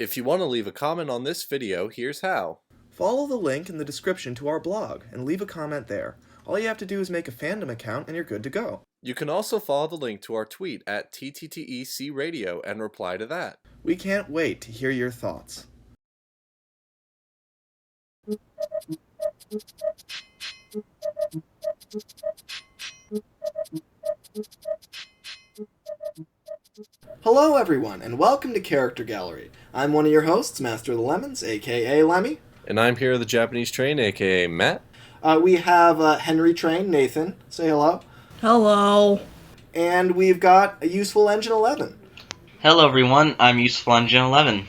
If you want to leave a comment on this video, here's how. Follow the link in the description to our blog and leave a comment there. All you have to do is make a fandom account and you're good to go. You can also follow the link to our tweet at TTTEC and reply to that. We can't wait to hear your thoughts. Hello everyone, and welcome to Character Gallery. I'm one of your hosts, MasterOfTheLemons, aka Lemmy. And I'm HiroTheJapaneseTrain, aka Matt. We have Henry Train, Nathan. Say hello. Hello. And we've got a Useful Engine 11. Hello everyone, I'm Useful Engine 11.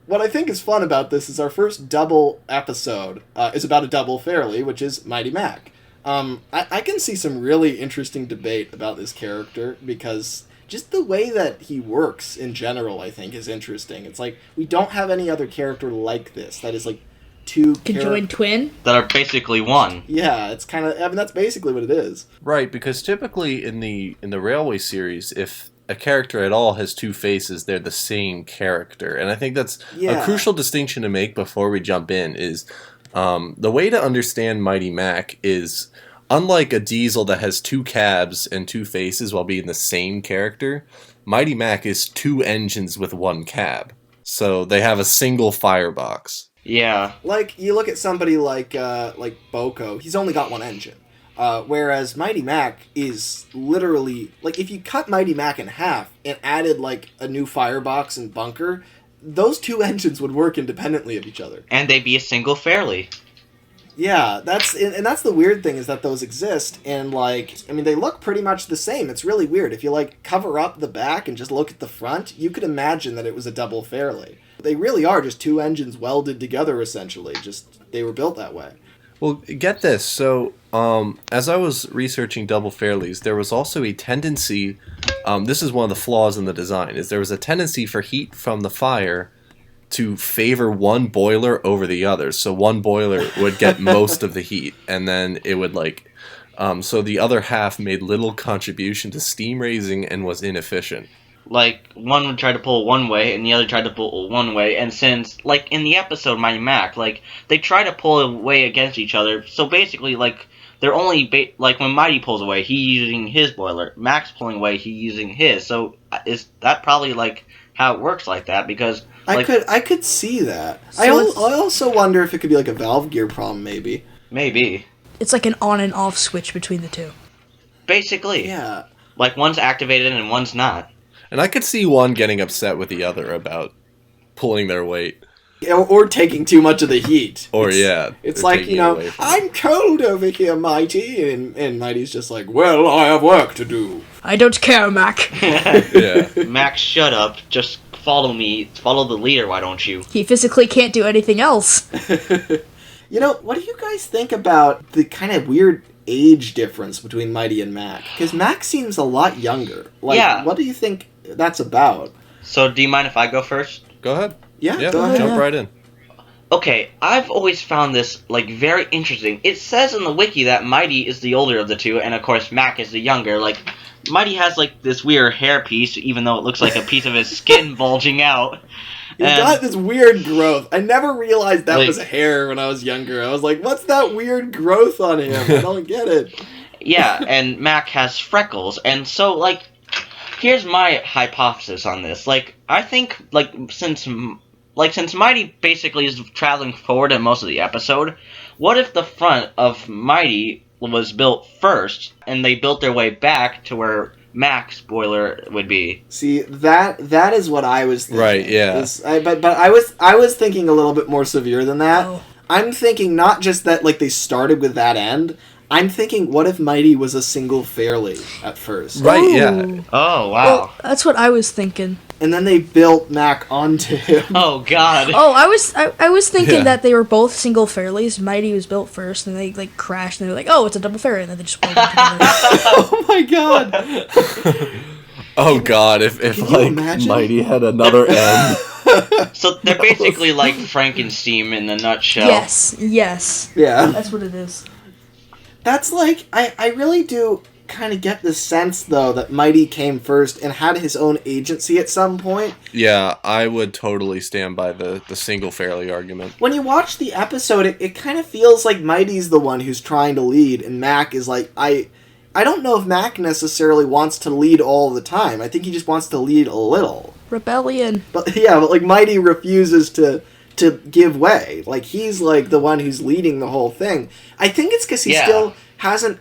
What I think is fun about this is our first double episode is about a double fairly, which is Mighty Mac. I can see some really interesting debate about this character because just the way that he works in general, I think, is interesting. It's like we don't have any other character like this that is like two Conjoined twin? That are basically one. Yeah, it's kind of, I mean, that's basically what it is. Right, because typically in the Railway series, if a character at all has two faces, they're the same character. And I think that's a crucial distinction to make before we jump in is the way to understand Mighty Mac is, unlike a diesel that has two cabs and two faces while being the same character, Mighty Mac is two engines with one cab. So they have a single firebox. Yeah. Like, you look at somebody like Boko, he's only got one engine. Whereas Mighty Mac is literally, like, if you cut Mighty Mac in half and added, like, a new firebox and bunker, those two engines would work independently of each other. And they'd be a single fairly. Yeah, that's the weird thing is that those exist, and, like, I mean, they look pretty much the same. It's really weird. If you, like, cover up the back and just look at the front, you could imagine that it was a double fairly. They really are just two engines welded together, essentially. Just, they were built that way. Well, get this. So, as I was researching double fairlies, there was also a tendency, this is one of the flaws in the design, is there was a tendency for heat from the fire to favor one boiler over the other. So one boiler would get most of the heat, and then it would, like, so the other half made little contribution to steam raising and was inefficient. Like, one would try to pull one way, and the other tried to pull one way, and since, like, in the episode Mighty Mac, like, they try to pull away against each other, so basically, like, they're only, like, when Mighty pulls away, he's using his boiler, Mac's pulling away, he's using his, so is that probably, like, how it works like that, because, like, I could see that. So I also wonder if it could be like a valve gear problem, maybe. Maybe. It's like an on and off switch between the two. Basically. Yeah. Like, one's activated and one's not. And I could see one getting upset with the other about pulling their weight. Or taking too much of the heat. It's like, you know, I'm cold over here, Mighty, and Mighty's just like, well, I have work to do. I don't care, Mac. Yeah. Max, shut up. Just follow me. Follow the leader, why don't you? He physically can't do anything else. You know, what do you guys think about the kind of weird age difference between Mighty and Mac? Because Mac seems a lot younger. Like, yeah. What do you think that's about? So, do you mind if I go first? Go ahead. Yeah, go ahead. Jump right in. Okay, I've always found this, like, very interesting. It says in the wiki that Mighty is the older of the two, and of course Mac is the younger. Like, Mighty has, like, this weird hair piece, even though it looks like a piece of his skin bulging out. He's got this weird growth. I never realized that was hair when I was younger. I was like, what's that weird growth on him? I don't get it. Yeah, and Mac has freckles, and so, like, here's my hypothesis on this. Like, I think, like, since Mighty basically is traveling forward in most of the episode, what if the front of Mighty was built first, and they built their way back to where Mac's boiler would be? See, that is what I was thinking. Right, yeah. But I was thinking a little bit more severe than that. Oh. I'm thinking not just that, like, they started with that end. I'm thinking, what if Mighty was a single fairly at first? Right, Ooh. yeah. Oh, wow. Well, that's what I was thinking. And then they built Mac onto him. Oh, God. Oh, I was thinking Yeah. that they were both single fairlies. Mighty was built first, and they, like, crashed, and they were like, oh, it's a double fairly, and then they just pulled them together. Oh my god! Oh god, if Can you like imagine? Mighty had another end. So they're basically like Frankenstein in a nutshell. Yes. Yeah. That's what it is. That's like, I really do, kind of get the sense, though, that Mighty came first and had his own agency at some point. Yeah, I would totally stand by the single Fairly argument. When you watch the episode, it kind of feels like Mighty's the one who's trying to lead, and Mac is like, I don't know if Mac necessarily wants to lead all the time. I think he just wants to lead a little. Rebellion. But like Mighty refuses to give way. Like, he's like the one who's leading the whole thing. I think it's because he still hasn't,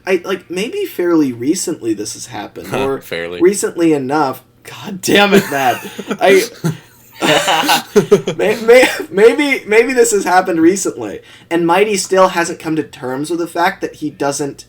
maybe fairly recently this has happened, or fairly recently enough. God damn it, Matt! maybe this has happened recently, and Mighty still hasn't come to terms with the fact that he doesn't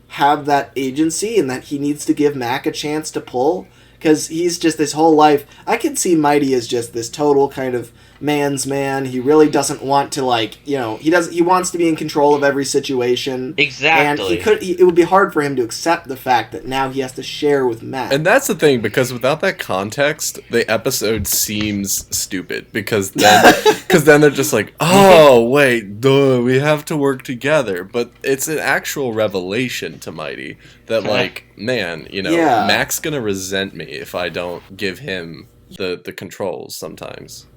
have that agency and that he needs to give Mac a chance to pull, because he's just this whole life. I can see Mighty as just this total kind of man's man. He really doesn't want to, he wants to be in control of every situation. Exactly. And it would be hard for him to accept the fact that now he has to share with Mac. And that's the thing, because without that context, the episode seems stupid, because then they're just like, oh, wait, duh, we have to work together. But it's an actual revelation to Mighty that, man, Mac's gonna resent me if I don't give him the controls sometimes.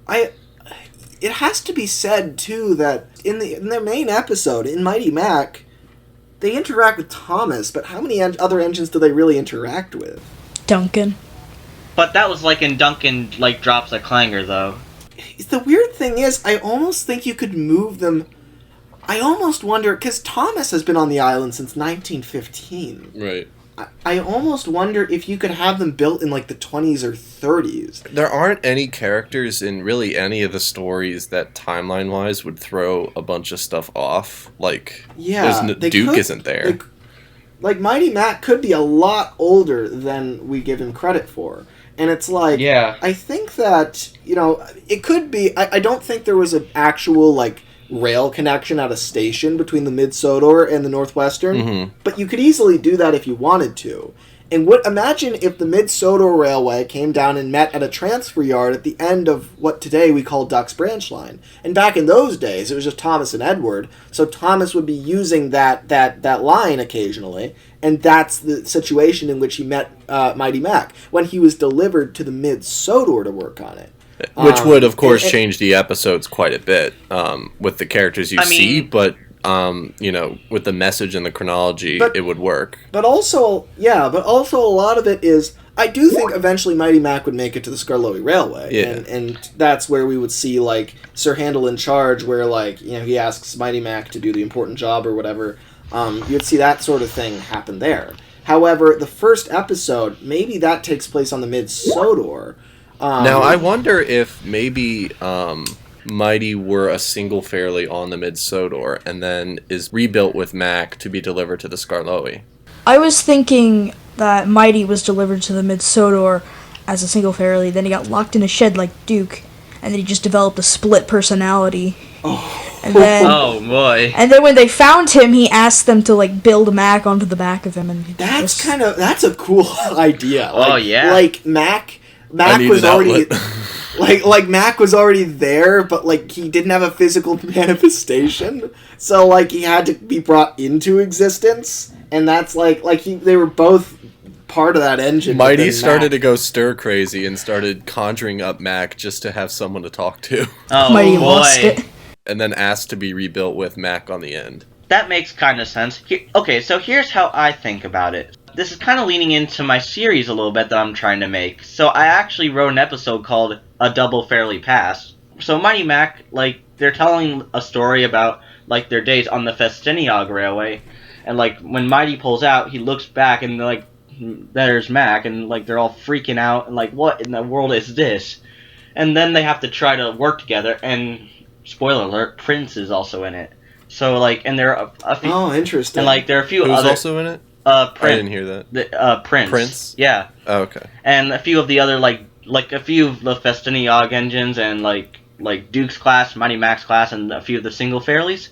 It has to be said, too, that in their main episode, in Mighty Mac, they interact with Thomas, but how many other engines do they really interact with? Duncan. But that was in Duncan, drops a clanger, though. The weird thing is, I almost think you could move them. I almost wonder, because Thomas has been on the island since 1915. Right. I almost wonder if you could have them built in, the 20s or 30s. There aren't any characters in really any of the stories that, timeline-wise, would throw a bunch of stuff off. Duke isn't there. Mighty Mac could be a lot older than we give him credit for. And it's I think that, it could be. I don't think there was an actual, rail connection at a station between the Mid-Sodor and the Northwestern, but you could easily do that if you wanted to. And imagine if the Mid-Sodor Railway came down and met at a transfer yard at the end of what today we call Duck's Branch Line. And back in those days, it was just Thomas and Edward, so Thomas would be using that line occasionally, and that's the situation in which he met Mighty Mac, when he was delivered to the Mid-Sodor to work on it. Which would, of course, change the episodes quite a bit with the characters see, but, with the message and the chronology, it would work. But also a lot of it is, I do think eventually Mighty Mac would make it to the Skarloey Railway, and that's where we would see, Sir Handel in Charge, where, he asks Mighty Mac to do the important job or whatever. You'd see that sort of thing happen there. However, the first episode, maybe that takes place on the Mid-Sodor. Now, I wonder if maybe Mighty were a single Fairly on the Mid-Sodor and then is rebuilt with Mac to be delivered to the Skarloey. I was thinking that Mighty was delivered to the Mid-Sodor as a single Fairly, then he got locked in a shed like Duke, and then he just developed a split personality. And then, oh boy! And then when they found him, he asked them to build Mac onto the back of him, and that's a cool idea. Mac was already Mac was already there, but he didn't have a physical manifestation, so he had to be brought into existence, and that's they were both part of that engine. Mighty started to go stir crazy and started conjuring up Mac just to have someone to talk to. Oh Mighty boy! Lost it. And then asked to be rebuilt with Mac on the end. That makes kind of sense. Okay, so here's how I think about it. This is kind of leaning into my series a little bit that I'm trying to make. So I actually wrote an episode called A Double Fairly Pass. So Mighty Mac, they're telling a story about, their days on the Festiniog Railway. And, when Mighty pulls out, he looks back and, there's Mac. And, they're all freaking out. And, what in the world is this? And then they have to try to work together. And, spoiler alert, Prince is also in it. So, and there are a few... Oh, interesting. And, there are a few Who's other... also in it? Prince. I didn't hear that. Prince. Prince? Yeah. Oh, okay. And a few of the other, a few of the Festiniog engines and, Duke's class, Mighty Mac's class, and a few of the single Fairlies.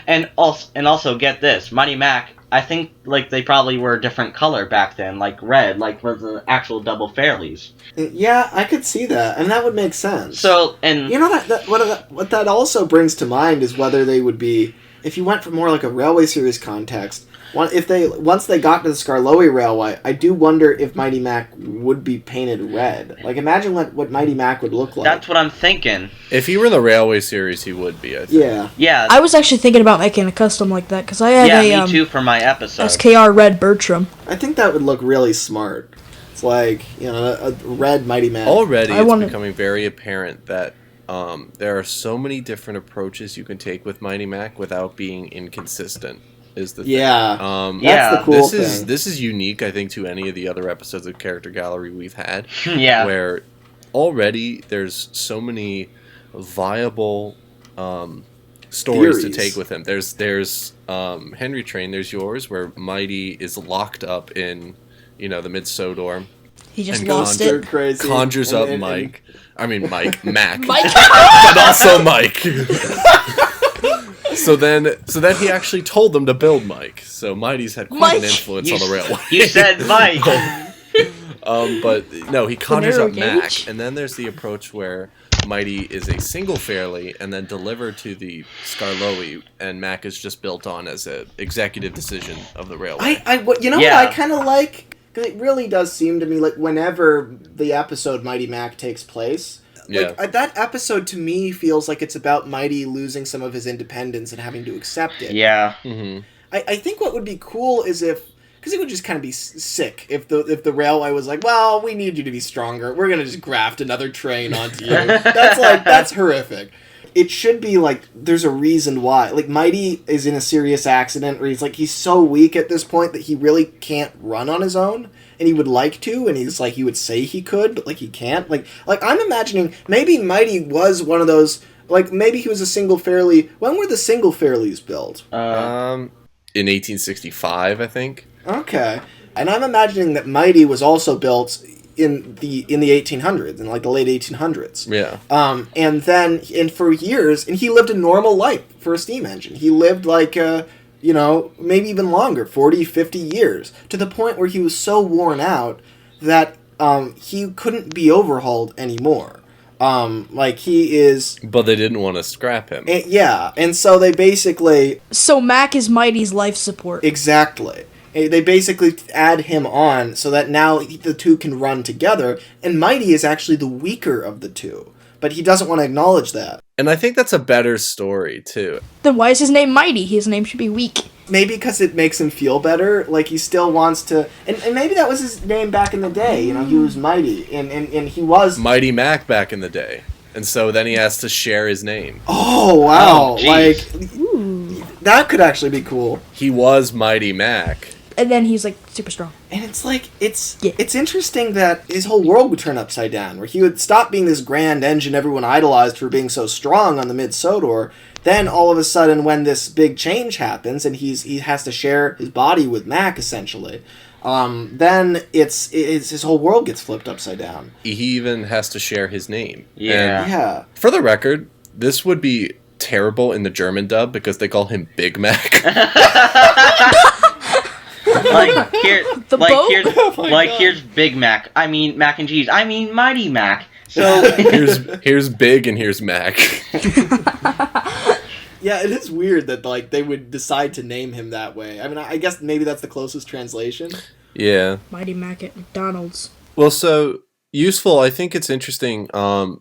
And also, get this, Mighty Mac, I think, they probably were a different color back then, red, were the actual double Fairlies. Yeah, I could see that, and that would make sense. So, and... what that also brings to mind is whether they would be, if you went for more a Railway series context, Once they got to the Skarloey Railway, I do wonder if Mighty Mac would be painted red. Like, imagine what Mighty Mac would look like. That's what I'm thinking. If he were in the Railway series, he would be, I think. Yeah. Yeah. I was actually thinking about making a custom like that, because I have me too for my episode. SKR Red Bertram. I think that would look really smart. It's like, a red Mighty Mac. Already, it's becoming very apparent that there are so many different approaches you can take with Mighty Mac without being inconsistent. Is the thing. That's the cool thing. This is unique, I think, to any of the other episodes of Character Gallery we've had. Yeah. Where already there's so many viable stories to take with him. There's Henry Train, there's yours, where Mighty is locked up in, the mid-Sodor. He just lost it. Crazy. Conjures up Mac. Mike. But also Mike. So then he actually told them to build Mike. So Mighty's had quite an influence on the railway. You said Mike. But no, he conjures up Mac, and then there's the approach where Mighty is a single fairly and then delivered to the Skarloey, and Mac is just built on as an executive decision of the railway. What I kind of like, because it really does seem to me like whenever the episode Mighty Mac takes place, that episode to me feels like it's about Mighty losing some of his independence and having to accept it. Yeah. Mm-hmm. I think what would be cool is because it would just kind of be sick if the railway was like, well, we need you to be stronger. We're gonna just graft another train onto you. That's horrific. It should be like there's a reason why. Like Mighty is in a serious accident where he's so weak at this point that he really can't run on his own. And he would like to, and he's like, he would say he could, but like he can't. Like I'm imagining maybe Mighty was one of those, like maybe he was a single fairly. When were the single fairlies built? In 1865, I think. Okay, and I'm imagining that Mighty was also built in the 1800s, in like the late 1800s. Yeah. And for years, and he lived a normal life for a steam engine. He lived like maybe even longer, 40, 50 years, to the point where he was so worn out that he couldn't be overhauled anymore. He is... But they didn't want to scrap him. And so they basically... So Mac is Mighty's life support. Exactly. They basically add him on so that now the two can run together, and Mighty is actually the weaker of the two. But he doesn't want to acknowledge that. And I think that's a better story, too. Then why is his name Mighty? His name should be Weak. Maybe because it makes him feel better. Like, he still wants to... And maybe that was his name back in the day. He was Mighty. And he was... Mighty Mac back in the day. And so then he has to share his name. Oh, wow. Ooh. That could actually be cool. He was Mighty Mac. And then he's, like, super strong. And it's like, it's interesting that his whole world would turn upside down, where he would stop being this grand engine everyone idolized for being so strong on the mid-Sodor. Then, all of a sudden, when this big change happens, and he has to share his body with Mac, essentially, then it's his whole world gets flipped upside down. He even has to share his name. Yeah. For the record, this would be terrible in the German dub, because they call him Big Mac. Here's Big Mac. I mean mac and cheese. I mean Mighty Mac. So here's Big and here's Mac. Yeah, it is weird that they would decide to name him that way. I mean, I guess maybe that's the closest translation. Yeah. Mighty Mac at McDonald's. Well, so useful. I think it's interesting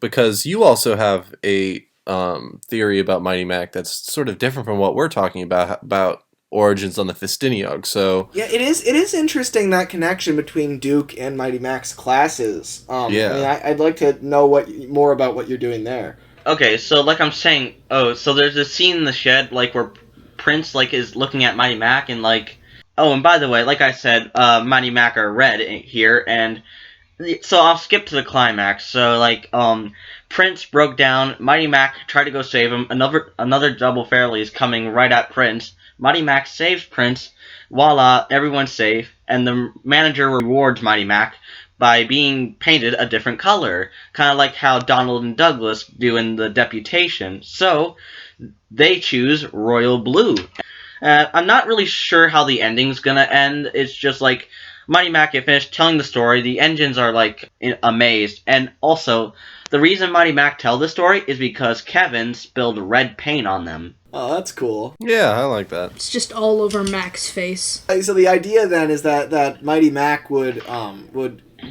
because you also have a theory about Mighty Mac that's sort of different from what we're talking about origins on the Festiniog. So yeah, it is interesting, that connection between Duke and Mighty Mac's classes. I mean, I'd like to know more about what you're doing there. Okay, so like I'm saying, so there's a scene in the shed where Prince is looking at Mighty Mac and and by the way, like I said, Mighty Mac are red here, and so I'll skip to the climax. So Prince broke down, Mighty Mac tried to go save him, another double fairly is coming right at Prince. Mighty Mac saves Prince, voila, everyone's safe, and the manager rewards Mighty Mac by being painted a different color, kind of like how Donald and Douglas do in the Deputation. So, they choose royal blue. I'm not really sure how the ending's gonna end. It's just Mighty Mac get finished telling the story, the engines are like amazed, and also the reason Mighty Mac tell the story is because Kevin spilled red paint on them. Oh, that's cool. Yeah, I like that. It's just all over Mac's face. So the idea then is that Mighty Mac would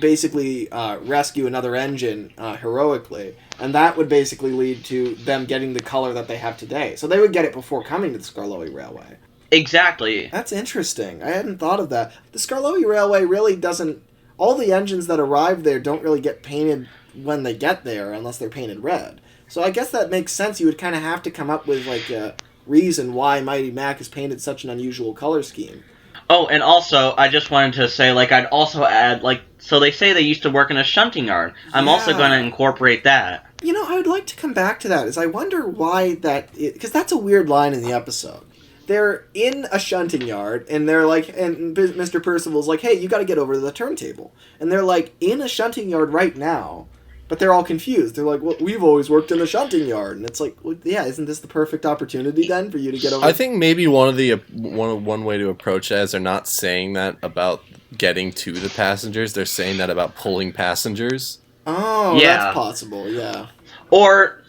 basically rescue another engine heroically, and that would basically lead to them getting the color that they have today. So they would get it before coming to the Skarloey Railway. Exactly. That's interesting. I hadn't thought of that. The Skarloey Railway really doesn't... All the engines that arrive there don't really get painted when they get there, unless they're painted red. So I guess that makes sense. You would kind of have to come up with, like, a reason why Mighty Mac has painted such an unusual color scheme. Oh, and also, I just wanted to say, like, I'd also add, like, so they say they used to work in a shunting yard. I'm also going to incorporate that. You know, I would like to come back to that, is I wonder why that... Because that's a weird line in the episode. They're in a shunting yard, and they're like... And Mr. Percival's like, hey, you gotta get over to the turntable. And they're like, in a shunting yard right now... But they're all confused. They're like, well, we've always worked in a shunting yard. And it's like, well, yeah, isn't this the perfect opportunity then for you to get over? I think maybe one way to approach that is they're not saying that about getting to the passengers. They're saying that about pulling passengers. Oh, Yeah. that's possible, yeah. Or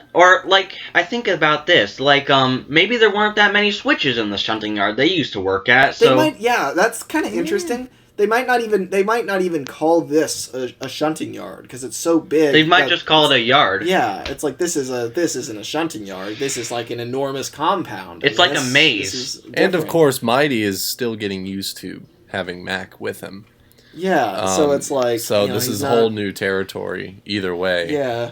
like, I think about this, like, maybe there weren't that many switches in the shunting yard they used to work at, so... They might, yeah, that's kind of interesting. They might not even call this a shunting yard because it's so big. They might just call it a yard. Yeah, it's like this isn't a shunting yard. This is like an enormous compound. It's like a maze. And of course, Mighty is still getting used to having Mac with him. Yeah, so it's like this is whole new territory either way. Yeah.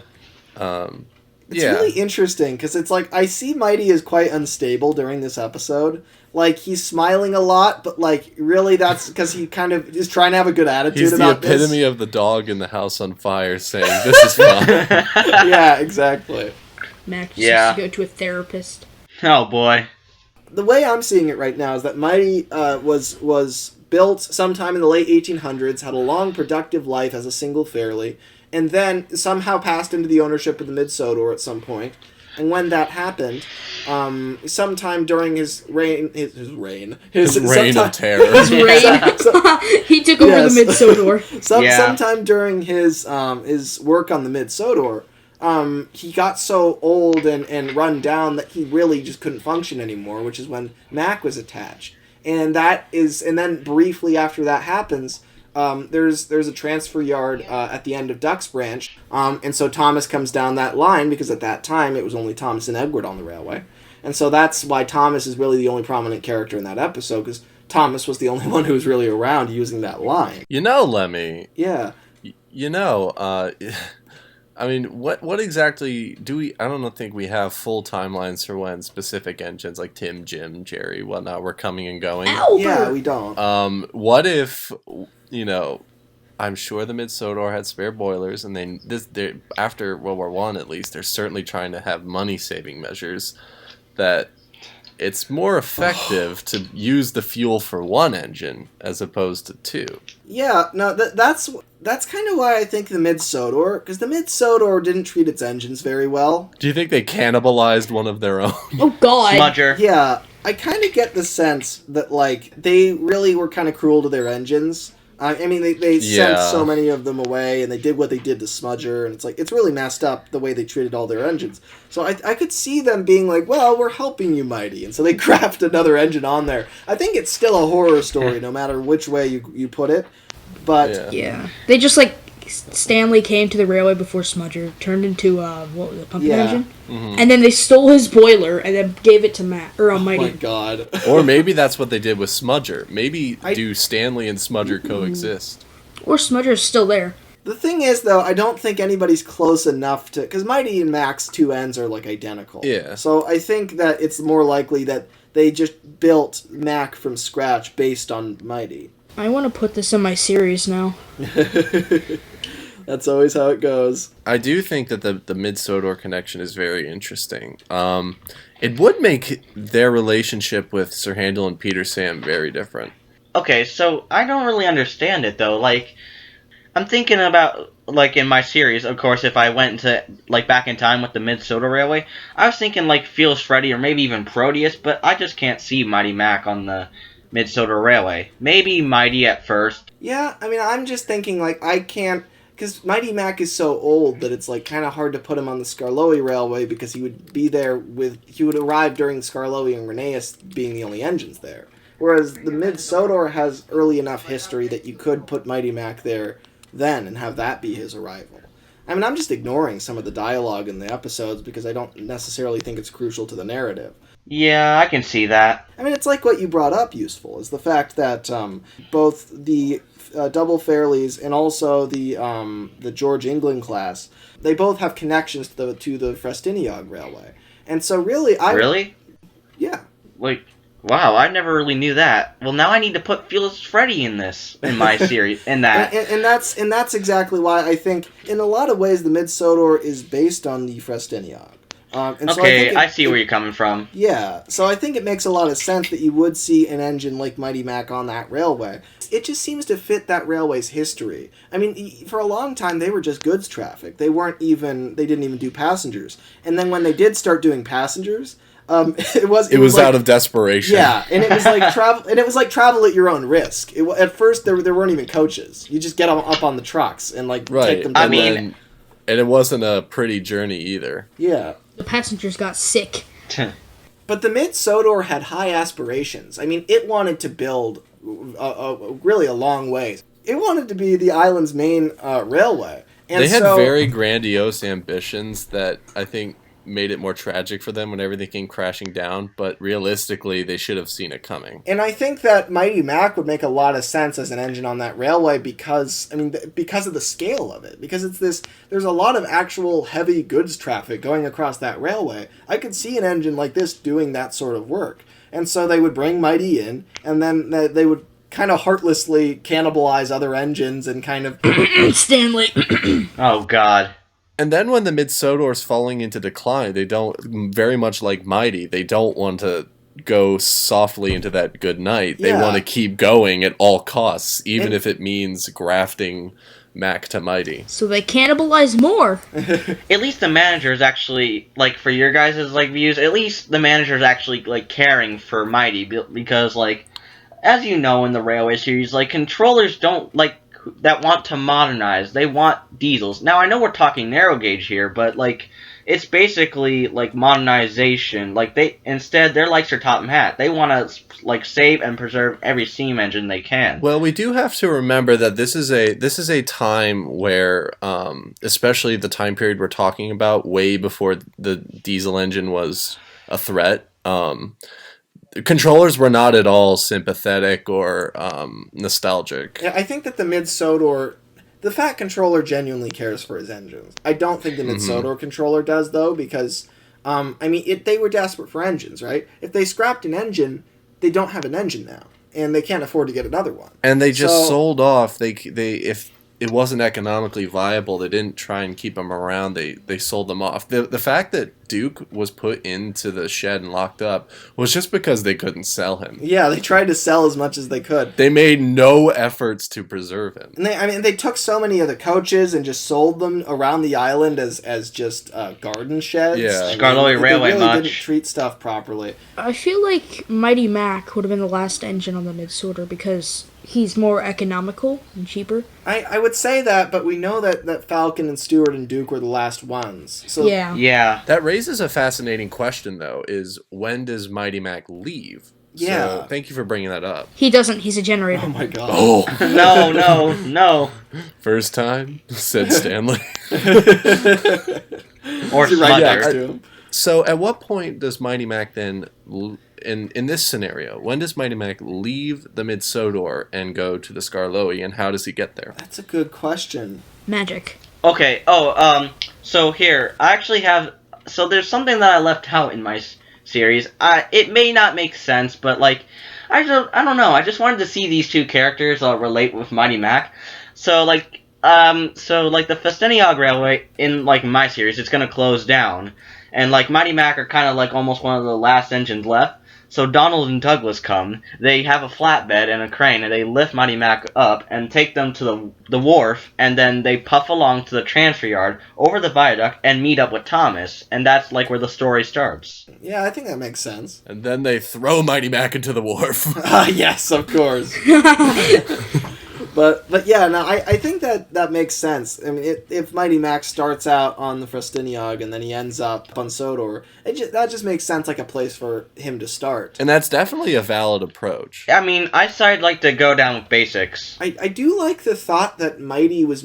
It's really interesting because it's like I see Mighty is quite unstable during this episode. Like, he's smiling a lot, but, like, really that's because he kind of is trying to have a good attitude about this. He's the epitome of the dog in the house on fire saying, this is fun. Yeah, exactly. Mac just has to go to a therapist. Oh, boy. The way I'm seeing it right now is that Mighty was built sometime in the late 1800s, had a long, productive life as a single Fairly, and then somehow passed into the ownership of the Mid-Sodor at some point. And when that happened, sometime during his reign of terror. His reign. He took over the Mid-Sodor. Sometime during his work on the Mid-Sodor, he got so old and run down that he really just couldn't function anymore, which is when Mac was attached. And then briefly after that happens, there's a transfer yard at the end of Duck's Branch, and so Thomas comes down that line because at that time it was only Thomas and Edward on the railway, and so that's why Thomas is really the only prominent character in that episode, because Thomas was the only one who was really around using that line. You know, Lemmy. Yeah. You know, I mean, what exactly do we... I don't think we have full timelines for when specific engines like Tim, Jim, Jerry, whatnot were coming and going. Albert! Yeah, we don't. What if... You know, I'm sure the Mid-Sodor had spare boilers, and they after World War I at least, they're certainly trying to have money-saving measures that it's more effective to use the fuel for one engine as opposed to two. Yeah, no, that's kind of why I think the Mid-Sodor, because the Mid-Sodor didn't treat its engines very well. Do you think they cannibalized one of their own? Oh, God. Smudger. Yeah, I kind of get the sense that, like, they really were kind of cruel to their engines. I mean, they sent so many of them away, and they did what they did to Smudger, and it's like, it's really messed up the way they treated all their engines. So I could see them being like, well, we're helping you, Mighty, and so they craft another engine on there. I think it's still a horror story, no matter which way you put it, but... Yeah. They just, like, Stanley came to the railway before Smudger, turned into, a pumping engine? Mm-hmm. And then they stole his boiler, and then gave it to Mighty. Oh my God. Or maybe that's what they did with Smudger. Maybe do Stanley and Smudger coexist? Or Smudger's still there. The thing is, though, I don't think anybody's close enough to... Because Mighty and Mac's two ends are, like, identical. Yeah. So I think that it's more likely that they just built Mac from scratch based on Mighty. I want to put this in my series now. That's always how it goes. I do think that the Mid-Sodor connection is very interesting. It would make their relationship with Sir Handel and Peter Sam very different. Okay, so I don't really understand it, though. Like, I'm thinking about, like, in my series, of course, if I went into, like, back in time with the Mid-Sodor Railway, I was thinking, like, Felix Freddy or maybe even Proteus, but I just can't see Mighty Mac on the Mid-Sodor Railway. Maybe Mighty at first. Yeah, I mean, I'm just thinking, like, I can't... Because Mighty Mac is so old that it's, like, kind of hard to put him on the Skarloey Railway because he would be there with... He would arrive during Skarloey and Rheneas being the only engines there. Whereas the Mid-Sodor has early enough history that you could put Mighty Mac there then and have that be his arrival. I mean, I'm just ignoring some of the dialogue in the episodes because I don't necessarily think it's crucial to the narrative. Yeah, I can see that. I mean, it's like what you brought up, Useful, is the fact that both the Double Fairleys and also the George England class, they both have connections to the Festiniog Railway. And so really, Really? Yeah. Like, wow, I never really knew that. Well, now I need to put Fearless Freddy in my series, in that. And that's exactly why I think, in a lot of ways, the Mid-Sodor is based on the Festiniog. Okay, I see where you're coming from. Yeah, so I think it makes a lot of sense that you would see an engine like Mighty Mac on that railway. It just seems to fit that railway's history. I mean, for a long time, they were just goods traffic. They didn't even do passengers. And then when they did start doing passengers, it was like, out of desperation. Yeah, and it was like travel at your own risk. At first, there weren't even coaches. You just get up on the trucks and take them. And it wasn't a pretty journey either. Yeah. The passengers got sick. But the Mid-Sodor had high aspirations. I mean, it wanted to build really a long way. It wanted to be the island's main railway. And they had very grandiose ambitions that I think made it more tragic for them when everything came crashing down, but realistically, they should have seen it coming. And I think that Mighty Mac would make a lot of sense as an engine on that railway because of the scale of it. Because there's a lot of actual heavy goods traffic going across that railway. I could see an engine like this doing that sort of work. And so they would bring Mighty in, and then they would kind of heartlessly cannibalize other engines and kind of... Stanley! Oh, God. And then when the Mid-Sodor's falling into decline, they don't, very much like Mighty, they don't want to go softly into that good night. They want to keep going at all costs, even if it means grafting Mac to Mighty. So they cannibalize more. At least the manager's actually, for your guys' views, at least the manager's actually, caring for Mighty, because, as you know in the Railway series, controllers don't, that want to modernize. They want diesels. Now, I know we're talking narrow gauge here, but, it's basically, modernization. Instead, their likes are top hat. They want to, save and preserve every steam engine they can. Well, we do have to remember that this is a time where, especially the time period we're talking about, way before the diesel engine was a threat, controllers were not at all sympathetic or nostalgic. Yeah, I think that the Mid-Sodor, the Fat controller genuinely cares for his engines. I don't think the Mid-Sodor controller does, though, because, they were desperate for engines, right? If they scrapped an engine, they don't have an engine now, and they can't afford to get another one. And they just sold off. If it wasn't economically viable, they didn't try and keep them around. They sold them off. The fact that Duke was put into the shed and locked up was just because they couldn't sell him. Yeah, they tried to sell as much as they could. They made no efforts to preserve him. And they took so many of the coaches and just sold them around the island as just garden sheds. Yeah. Skarloey Railway they really much. didn't treat stuff properly. I feel like Mighty Mac would have been the last engine on the Mid-Sodor because he's more economical and cheaper. I would say that, but we know that Falcon and Stewart and Duke were the last ones. So Yeah. That raises a fascinating question, though, is when does Mighty Mac leave? Yeah. So, thank you for bringing that up. He doesn't. He's a generator. Oh my god. Oh. No. First time, said Stanley. Or right Smudger. next to him. So at what point does Mighty Mac then, in this scenario, when does Mighty Mac leave the Mid-Sodor and go to the Skarloey, and how does he get there? That's a good question. Magic. Okay, so here, I actually have, so there's something that I left out in my series. It may not make sense, but, I don't know, I just wanted to see these two characters relate with Mighty Mac. So, the Festiniog Railway, in, my series, it's gonna close down. And, Mighty Mac are kind of, almost one of the last engines left. So Donald and Douglas come. They have a flatbed and a crane, and they lift Mighty Mac up and take them to the wharf, and then they puff along to the transfer yard, over the viaduct, and meet up with Thomas, and that's like where the story starts. Yeah, I think that makes sense. And then they throw Mighty Mac into the wharf. Yes, of course. But yeah, no, I think that makes sense. I mean, if Mighty Mac starts out on the Frestiniog and then he ends up on Sodor, that just makes sense, like a place for him to start. And that's definitely a valid approach. I mean, I'd like to go down with basics. I do like the thought that Mighty was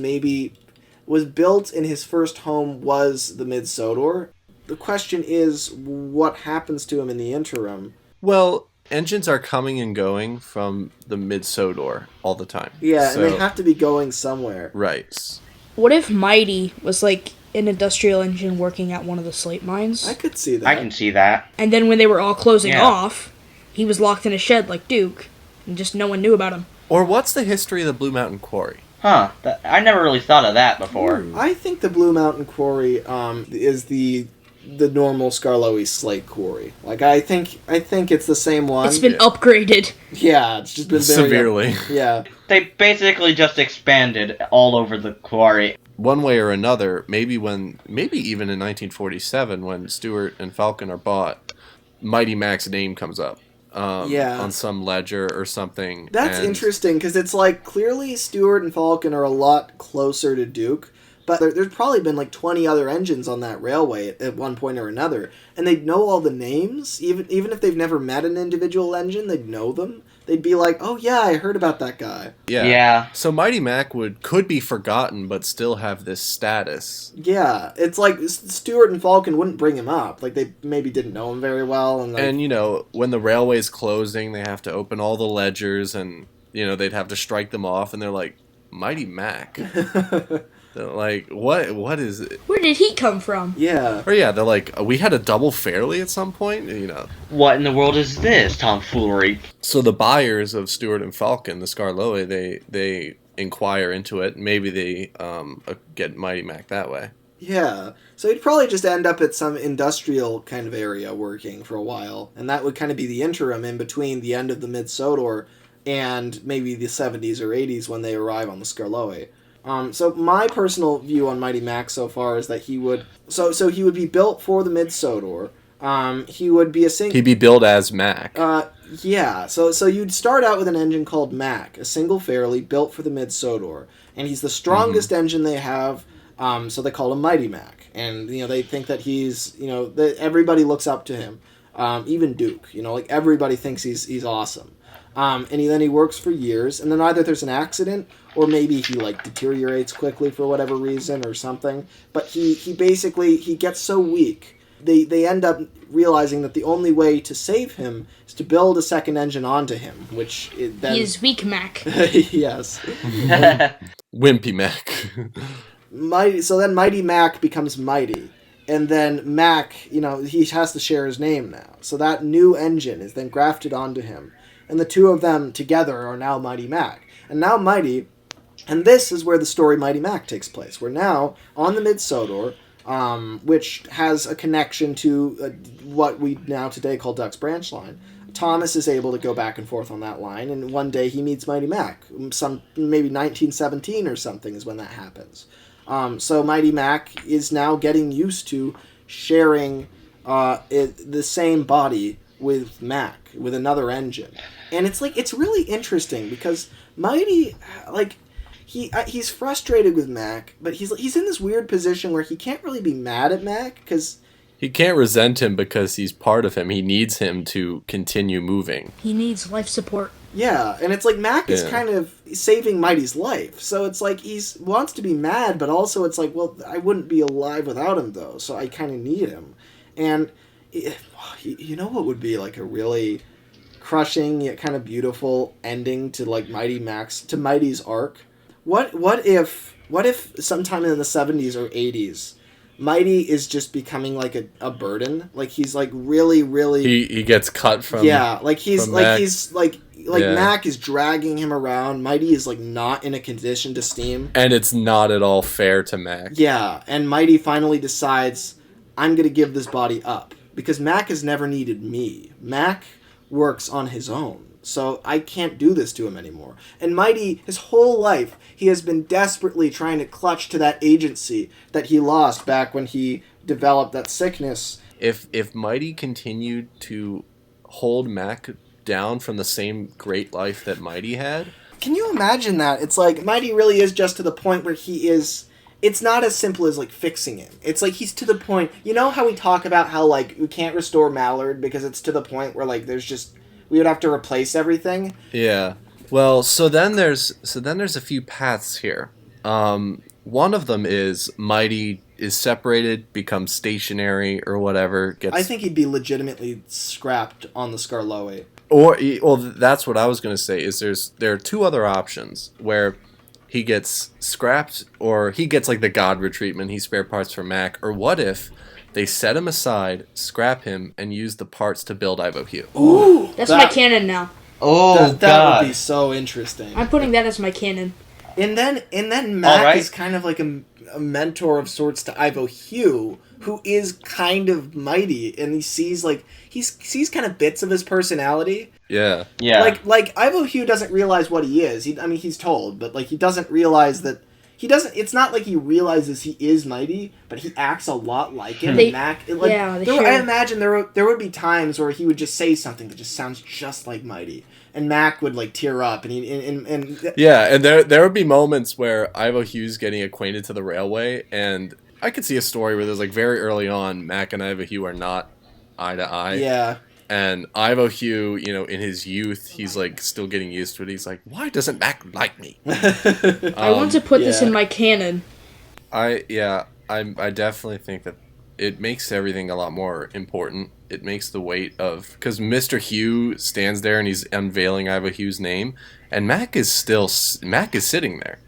built in his first home was the Mid-Sodor. The question is, what happens to him in the interim? Well, engines are coming and going from the Mid-Sodor all the time. Yeah, and they have to be going somewhere. Right. What if Mighty was like an industrial engine working at one of the slate mines? I could see that. I can see that. And then when they were all closing off, he was locked in a shed like Duke, and just no one knew about him. Or what's the history of the Blue Mountain Quarry? Huh. I never really thought of that before. I think the Blue Mountain Quarry is the normal Skarloey slate quarry. Like, I think it's the same one. It's been upgraded. Yeah, it's just been very severely. Yeah. They basically just expanded all over the quarry. One way or another, maybe even in 1947 when Stewart and Falcon are bought, Mighty Mac's name comes up. On some ledger or something. That's interesting, because it's like, clearly Stewart and Falcon are a lot closer to Duke, but there's probably been like 20 other engines on that railway at one point or another, and they'd know all the names, even if they've never met an individual engine, they'd know them. They'd be like, oh yeah, I heard about that guy. Yeah. So Mighty Mac could be forgotten, but still have this status. Yeah, it's like Stewart and Falcon wouldn't bring him up. Like, they maybe didn't know him very well. And you know, when the railway's closing, they have to open all the ledgers, and, you know, they'd have to strike them off, and they're like, Mighty Mac? Like, what is it? Where did he come from? Yeah. Or yeah, they're like, we had a double Fairley at some point, you know. What in the world is this tomfoolery? So the buyers of Stewart and Falcon, the Skarloey, they inquire into it. Maybe they get Mighty Mac that way. Yeah. So he'd probably just end up at some industrial kind of area working for a while, and that would kind of be the interim in between the end of the Mid-Sodor and maybe the 70s or 80s when they arrive on the Skarloey. So my personal view on Mighty Mac so far is that he would be built for the Mid-Sodor. He would be He'd be built as Mac. Yeah. So you'd start out with an engine called Mac, a single Fairley built for the Mid-Sodor, and he's the strongest engine they have. So they call him Mighty Mac, and you know they think that he's that everybody looks up to him, even Duke. You know, like everybody thinks he's awesome. And then he works for years, and then either there's an accident, or maybe he like deteriorates quickly for whatever reason or something. But he basically gets so weak, they end up realizing that the only way to save him is to build a second engine onto him, which then He is weak Mac. yes, Wimpy Mac. So then Mighty Mac becomes Mighty. And then Mac, he has to share his name now. So that new engine is then grafted onto him. And the two of them together are now Mighty Mac. And now Mighty, and this is where the story Mighty Mac takes place. We're now on the Mid-Sodor, which has a connection to what we now today call Duck's Branch Line. Thomas is able to go back and forth on that line, and one day he meets Mighty Mac. Maybe 1917 or something is when that happens. So Mighty Mac is now getting used to sharing the same body with Mac, with another engine. And it's really interesting because Mighty, he's frustrated with Mac, but he's in this weird position where he can't really be mad at Mac because he can't resent him because he's part of him. He needs him to continue moving. He needs life support. Yeah, and it's like Mac is kind of saving Mighty's life. So it's like he wants to be mad, but also it's like, well, I wouldn't be alive without him, though, so I kind of need him. And you know what would be like a really crushing yet kind of beautiful ending to like Mighty's arc? What if sometime in the 70s or 80s, Mighty is just becoming like a burden? Like he's like really he gets cut from Mac is dragging him around. Mighty is like not in a condition to steam, and it's not at all fair to Mac. Yeah, and Mighty finally decides, I'm gonna give this body up because Mac has never needed me. Mac works on his own. So I can't do this to him anymore. And Mighty, his whole life, he has been desperately trying to clutch to that agency that he lost back when he developed that sickness. If Mighty continued to hold Mac down from the same great life that Mighty had... Can you imagine that? It's like, Mighty really is just to the point where he is... It's not as simple as, like, fixing him. It's like he's to the point... You know how we talk about how, like, we can't restore Mallard because it's to the point where, like, there's just... We would have to replace everything? Yeah. Well, so then there's a few paths here. One of them is Mighty is separated, becomes stationary or whatever. I think he'd be legitimately scrapped on the Skarloey. Well, that's what I was going to say. There are two other options where he gets scrapped, or he gets like the Godra treatment. He's spare parts for Mac. Or what if they set him aside, scrap him, and use the parts to build Ivo Hugh? Ooh, That's my canon now. Oh, that would be so interesting. I'm putting that as my canon. And then Mac is kind of like a mentor of sorts to Ivo Hugh, who is kind of Mighty, and he sees kind of bits of his personality. Yeah. Like Ivo Hugh doesn't realize what he is. He's told, but like he doesn't realize that it's not like he realizes he is Mighty, but he acts a lot like him. I imagine there would be times where he would just say something that just sounds just like Mighty, and Mac would like tear up, and there would be moments where Ivo Hugh's getting acquainted to the railway, and I could see a story where there's like very early on, Mac and Ivo Hugh are not eye to eye. Yeah. And Ivo Hugh, in his youth, he's like still getting used to it. He's like, why doesn't Mac like me? I want to put this in my canon. I definitely think that it makes everything a lot more important. It makes the weight of... Because Mr. Hugh stands there and he's unveiling Ivo Hugh's name, and Mac is sitting there.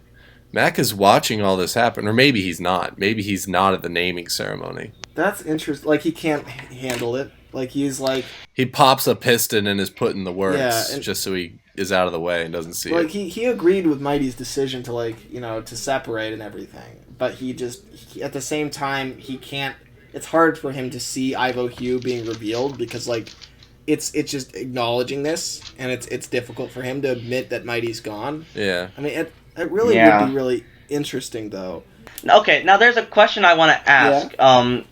Mac is watching all this happen, or maybe he's not. Maybe he's not at the naming ceremony. That's interesting. Like, he can't handle it. Like, he's like... He pops a piston and is put in the works just so he is out of the way and doesn't see it. Like, he agreed with Mighty's decision to, like, to separate and everything. But at the same time, he can't... It's hard for him to see Ivo Hugh being revealed because, like, it's just acknowledging this, and it's difficult for him to admit that Mighty's gone. Yeah. I mean, it really would be really interesting, though. Okay, now there's a question I want to ask,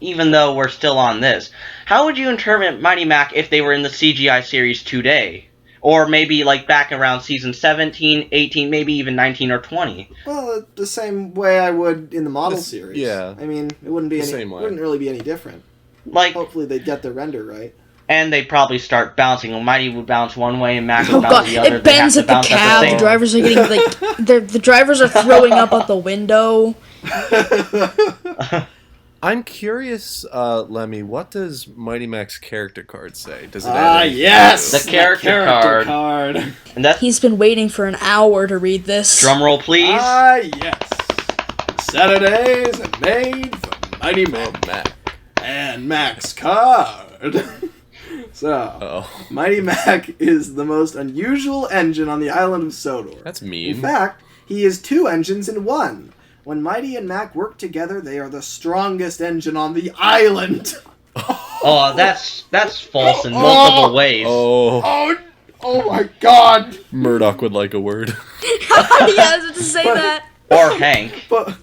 even though we're still on this. How would you interpret Mighty Mac if they were in the CGI series today? Or maybe, like, back around season 17, 18, maybe even 19 or 20? Well, the same way I would in the model series. Yeah. I mean, it wouldn't really be any different. Like, hopefully they'd get the render right. And they probably start bouncing. Mighty would bounce one way and Mac would bounce the other. It bends at the cab. The drivers are getting, like... the drivers are throwing up out the window. I'm curious, Lemmy, what does Mighty Mac's character card say? Does it add yes! The character card. And he's been waiting for an hour to read this. Drum roll, please. Yes. Saturdays are made for Mighty Mac. And Mac's card. So, Mighty Mac is the most unusual engine on the island of Sodor. That's mean. In fact, he is two engines in one. When Mighty and Mac work together, they are the strongest engine on the island. Oh, that's false in multiple ways. Oh my God! Murdoch would like a word. He has to say that. Or Hank. But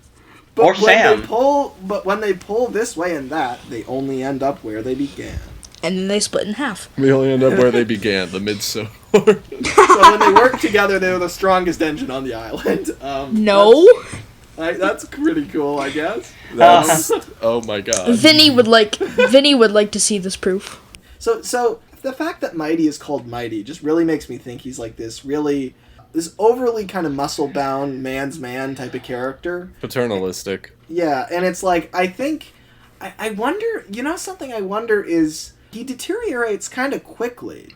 or Sam. When they pull this way and that, they only end up where they began. And then they split in half. We only end up where they began, the mid-Sodor. So when they work together, they're the strongest engine on the island. No. That's pretty cool, I guess. Oh my God. Vinny would like to see this proof. So the fact that Mighty is called Mighty just really makes me think he's like this overly kind of muscle-bound man's man type of character. Paternalistic. Yeah, and it's like, I wonder, something I wonder is he deteriorates kind of quickly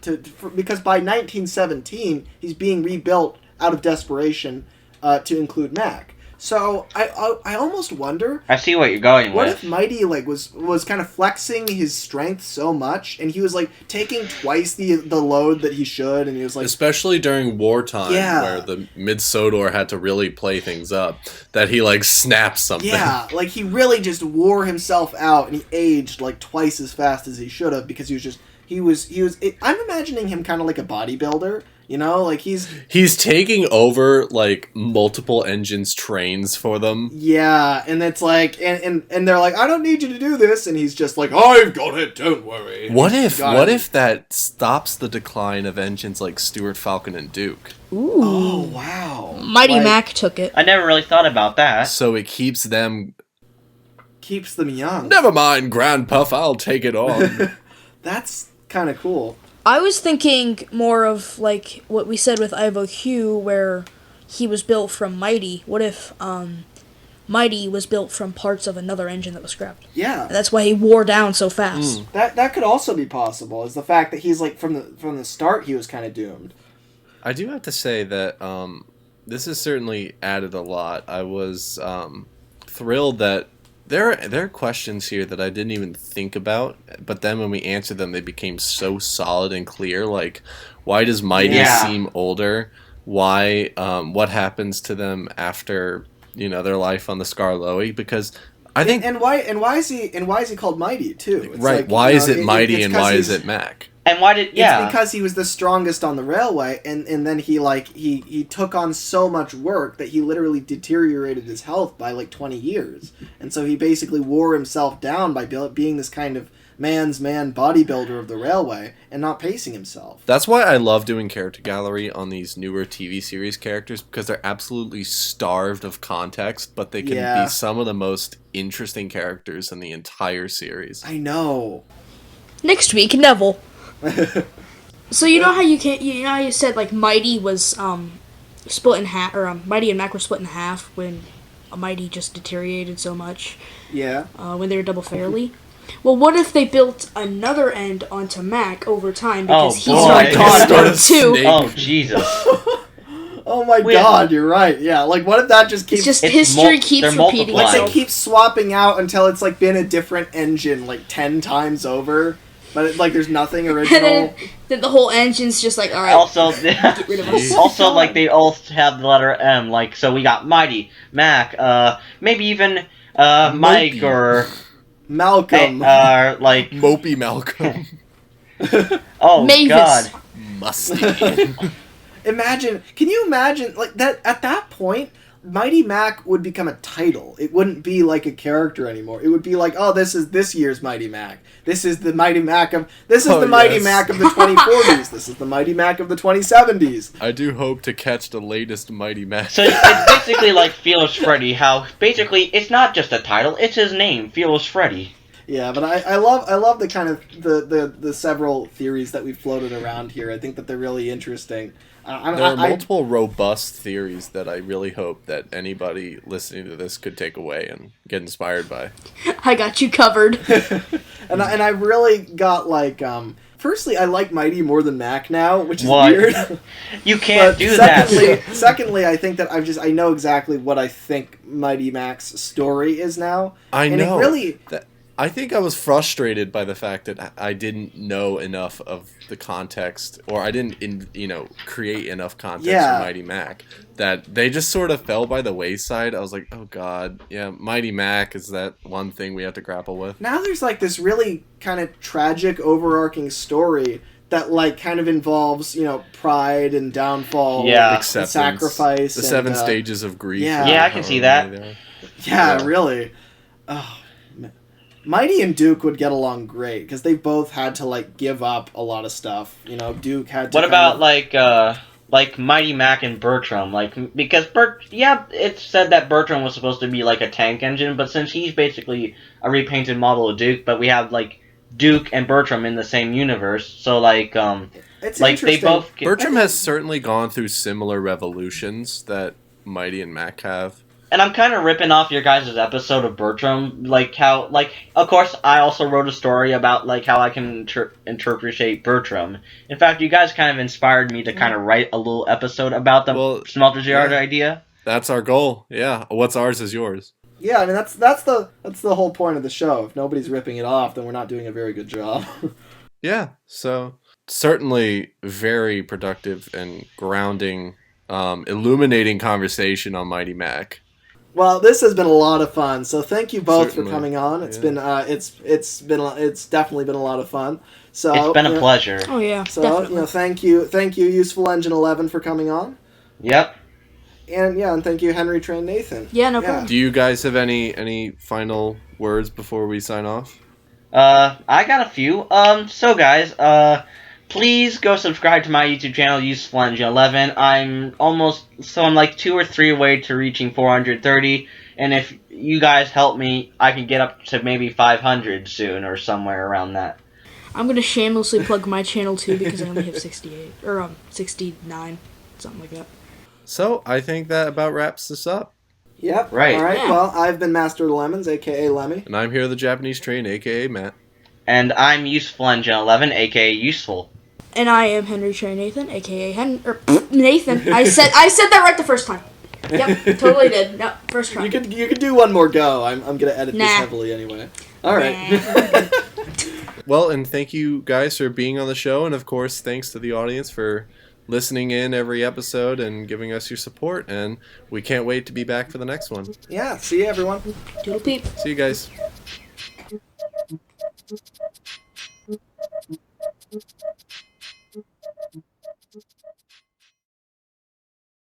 because by 1917 he's being rebuilt out of desperation to include Mac. So I almost wonder. I see what you're going what with. What if Mighty was kind of flexing his strength so much, and he was like taking twice the load that he should, and he was like, especially during wartime, where the mid-Sodor had to really play things up, that he like snapped something. Yeah, like he really just wore himself out, and he aged like twice as fast as he should have because he was just I'm imagining him kind of like a bodybuilder, like he's taking over like multiple engines trains for them. Yeah, and it's like and they're like, I don't need you to do this, and he's just like, I've got it, don't worry. What if that stops the decline of engines like Stuart, Falcon, and Duke? Ooh. Oh wow. Mighty Mac took it. I never really thought about that. So it keeps them young. Never mind, Grand Puff, I'll take it on. That's kind of cool. I was thinking more of like what we said with Ivo Q, where he was built from Mighty. What if Mighty was built from parts of another engine that was scrapped? Yeah, And that's why he wore down so fast. That could also be possible. Is the fact that he's like from the start he was kind of doomed. I do have to say that this has certainly added a lot. I was thrilled that there are questions here that I didn't even think about, but then when we answered them, they became so solid and clear. Like, why does Mighty seem older? Why? What happens to them after their life on the Skarloey? Because I think and why is he called Mighty too? It's right. like, why is it Mighty and why is he's- it Mac? And why did It's because he was the strongest on the railway, and then he took on so much work that he literally deteriorated his health by like 20 years, and so he basically wore himself down by being this kind of man's man bodybuilder of the railway and not pacing himself. That's why I love doing character gallery on these newer TV series characters, because they're absolutely starved of context, but they can be some of the most interesting characters in the entire series. I know. Next week, Neville. So you know how you said like Mighty was split in half, or Mighty and Mac were split in half when Mighty just deteriorated so much. Yeah. When they were double fairly. Well, what if they built another end onto Mac over time because he started too? Oh Jesus! Oh my God, you're right. Yeah, like what if that just keeps? It's just history keeps repeating Like itself. they keep swapping out until it's like been a different engine like 10 times over. But like, there's nothing original. And then the whole engine's just like, all right. Also, get rid of us. also like they all have the letter M. Like so, we got Mighty, Mac, maybe even Mike or Malcolm. like Mopey Malcolm. Oh Mavis. God, Musty. Can you imagine like that at that point? Mighty Mac would become a title. It wouldn't be like a character anymore. It would be like, oh, this is this year's Mighty Mac. This is the Mighty Mac of Mighty Mac of the 2040s. This is the Mighty Mac of the 2070s. I do hope to catch the latest Mighty Mac. So it's basically like Fearless Freddy. How basically it's not just a title; it's his name, Fearless Freddy. Yeah, but I love the kind of the several theories that we floated around here. I think that they're really interesting. There are multiple robust theories that I really hope that anybody listening to this could take away and get inspired by. I got you covered. and I really got like firstly, I like Mighty more than Mac now, which is weird. You can't do that. Secondly, I think that I know exactly what I think Mighty Mac's story is now. I know. It really. I think I was frustrated by the fact that I didn't know enough of the context, or I didn't, create enough context for Mighty Mac, that they just sort of fell by the wayside. I was like, oh God, yeah, Mighty Mac is that one thing we have to grapple with. Now there's like this really kind of tragic, overarching story that like kind of involves, pride and downfall, and sacrifice, the 7 stages of grief. Yeah, I can see that. Yeah, really. Oh. Mighty and Duke would get along great because they both had to like give up a lot of stuff. Duke had to. What about like Mighty Mac and Bertram? Because it's said that Bertram was supposed to be like a tank engine, but since he's basically a repainted model of Duke, but we have like Duke and Bertram in the same universe, so it's like they both. Bertram has certainly gone through similar revolutions that Mighty and Mac have. And I'm kind of ripping off your guys' episode of Bertram, of course, I also wrote a story about, how I can interpret Bertram. In fact, you guys kind of inspired me to kind of write a little episode about the Smelter's Yard idea. That's our goal, yeah. What's ours is yours. Yeah, I mean, that's the whole point of the show. If nobody's ripping it off, then we're not doing a very good job. Yeah, so certainly very productive and grounding, illuminating conversation on Mighty Mac. Well, this has been a lot of fun. So thank you both Certainly. for coming on. It's been it's definitely been a lot of fun. So It's been a pleasure. Oh yeah, So definitely. thank you, Useful Engine 11 for coming on. Yep. And thank you, Henry Train Nathan. Yeah, no problem. Do you guys have any final words before we sign off? I got a few. So guys, please go subscribe to my YouTube channel, Useful Engine 11. I'm like 2 or 3 away to reaching 430, and if you guys help me, I can get up to maybe 500 soon or somewhere around that. I'm gonna shamelessly plug my channel too because I only have 68 or 69, something like that. So I think that about wraps this up. Yep. Right. All right. Yeah. Well, I've been Master of the Lemons, aka Lemmy. And I'm here, the Japanese Train, aka Matt. And I'm Useful Engine 11, aka Useful. And I am Henry Train Nathan, aka Nathan. I said that right the first time. Yep, totally did. Yep, first try. You could do one more go. I'm gonna edit this Nah. heavily anyway. All right. Nah. Well, and thank you guys for being on the show, and of course, thanks to the audience for listening in every episode and giving us your support. And we can't wait to be back for the next one. Yeah. See you, everyone. Doodle peep. See you guys.